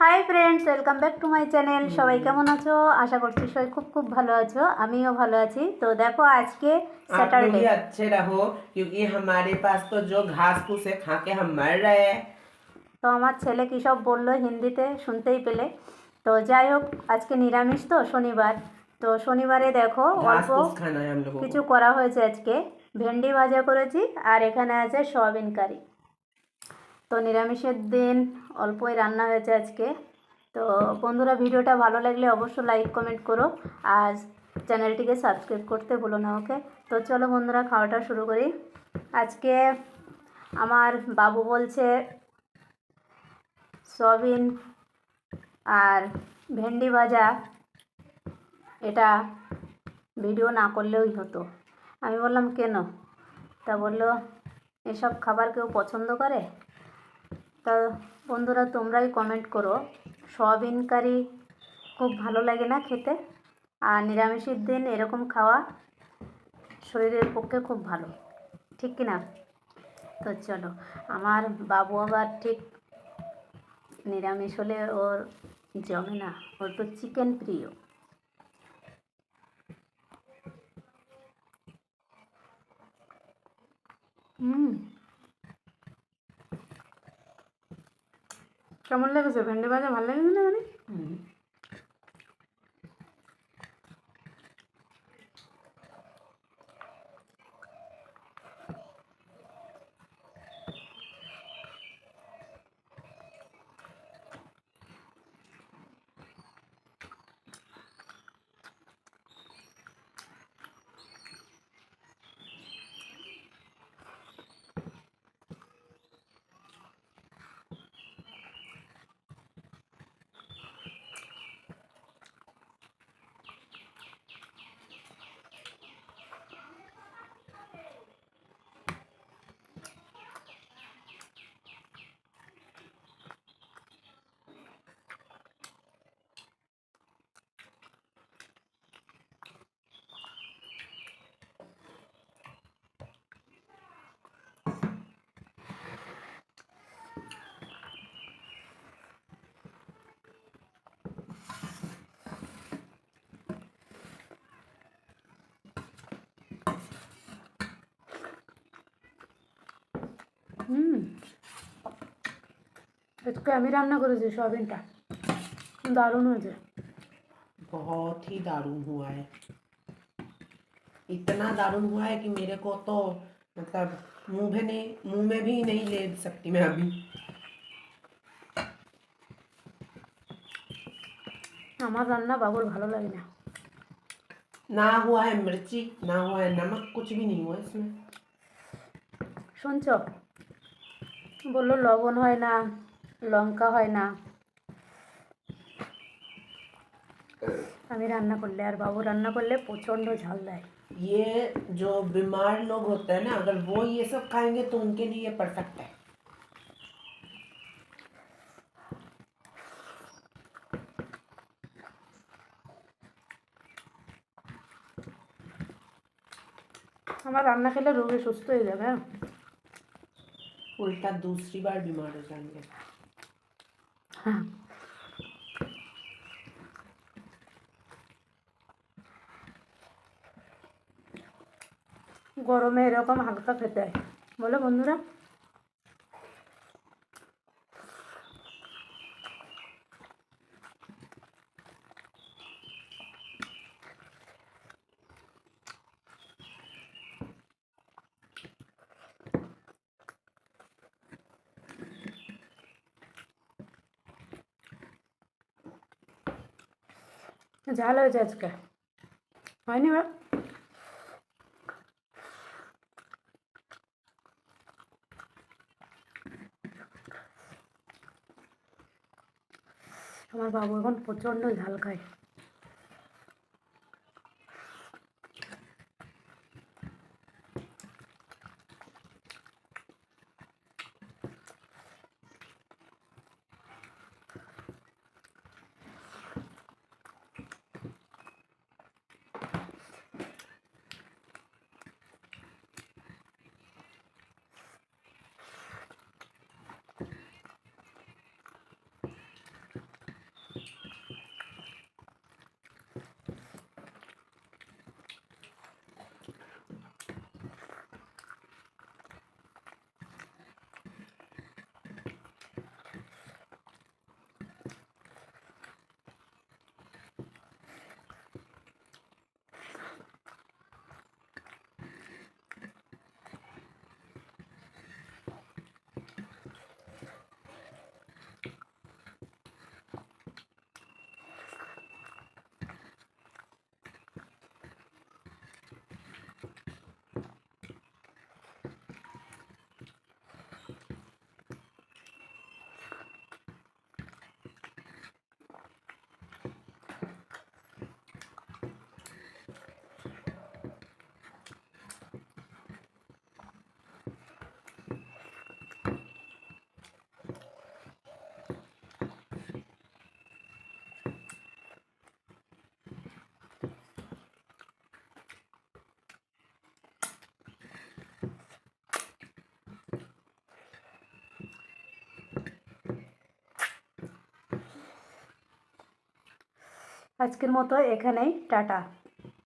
Hi friends, welcome back to my channel. সবাই কেমন আছো? আশা করছি সবাই খুব খুব ভালো আছো। আমিও ভালো আছি। তো দেখো আজকে आप लोग স্যাটারডে। भी अच्छे रहो क्योंकि हमारे पास तो जो घास फूस है खा के हम मर रहे हैं। তো আমার ছেলে কী সব বললো হিন্দিতে শুনতেই পেলে। তো যাই হোক, আজকে নিরামিষ তো, শনিবার। তো শনিবারে দেখো অল্প घास फूस खाना है हम लोगों কিছু को। করা হয়েছে আজকে। ভেন্ডি ভাজা করেছি আর এখানে আছে সয়াবিন কারি। তো নিরামিষের দিন অল্পই রান্না হয়েছে আজকে। তো বন্ধুরা, ভিডিওটা ভালো লাগলে অবশ্যই লাইক কমেন্ট করো আর চ্যানেলটিকে সাবস্ক্রাইব করতে ভুলো না। ওকে, তো চলো বন্ধুরা, খাওয়াটা শুরু করি। আজকে আমার বাবু বলছে সয়াবিন আর ভেন্ডি ভাজা এটা ভিডিও না করলেই হতো। আমি বললাম কেন? তা বললো এসব খাবার কেউ পছন্দ করে? তা বন্ধুরা, তোমরাই কমেন্ট করো, সয়াবিন কারি খুব ভালো লাগে না খেতে? আর নিরামিষের দিন এরকম খাওয়া শরীরের পক্ষে খুব ভালো, ঠিক কি না? তো চলো, আমার বাবু আবার ঠিক নিরামিষ হলে ওর জমে না, ওর তো চিকেন প্রিয়। কেমন লেগেছে ভেন্ডি ভাজা? ভালো লেগেছে না? মানে আজকে আমি রান্না করেছি সয়াবিনটা, দারুণ হয়েছে। बहुत ही दारुण हुआ है। इतना दारुण हुआ है कि मेरे को तो मतलब मुंह में भी नहीं ले सकती मैं अभी। আমার রান্না বাবুর ভালো লাগে না। ना हुआ है मिर्ची, ना हुआ है नमक, कुछ भी नहीं हुआ इसमें। শুনছ? বললো লবণ হয় না, লঙ্কা হয় না। আমি রান্না করলে আর বাবু রান্না করলে প্রচণ্ড ঝাল দেয়। ये जो बीमार लोग होते हैं ना, अगर वो ये सब खाएंगे तो उनके लिए परफेक्ट है। আমার রান্না খেলে রোগী সুস্থ হয়ে যাবে। उल्टा दूसरी बार बीमार हो जाएंगे। হ্যাঁ, গরমে এরকম হালকা খেতে হয়, বলো বন্ধুরা। ঝাল হয়েছে আজকে, হয়নি বা? আমার বাবু এখন প্রচণ্ড ঝাল খায়। আজকের মতো এখানেই টাটা।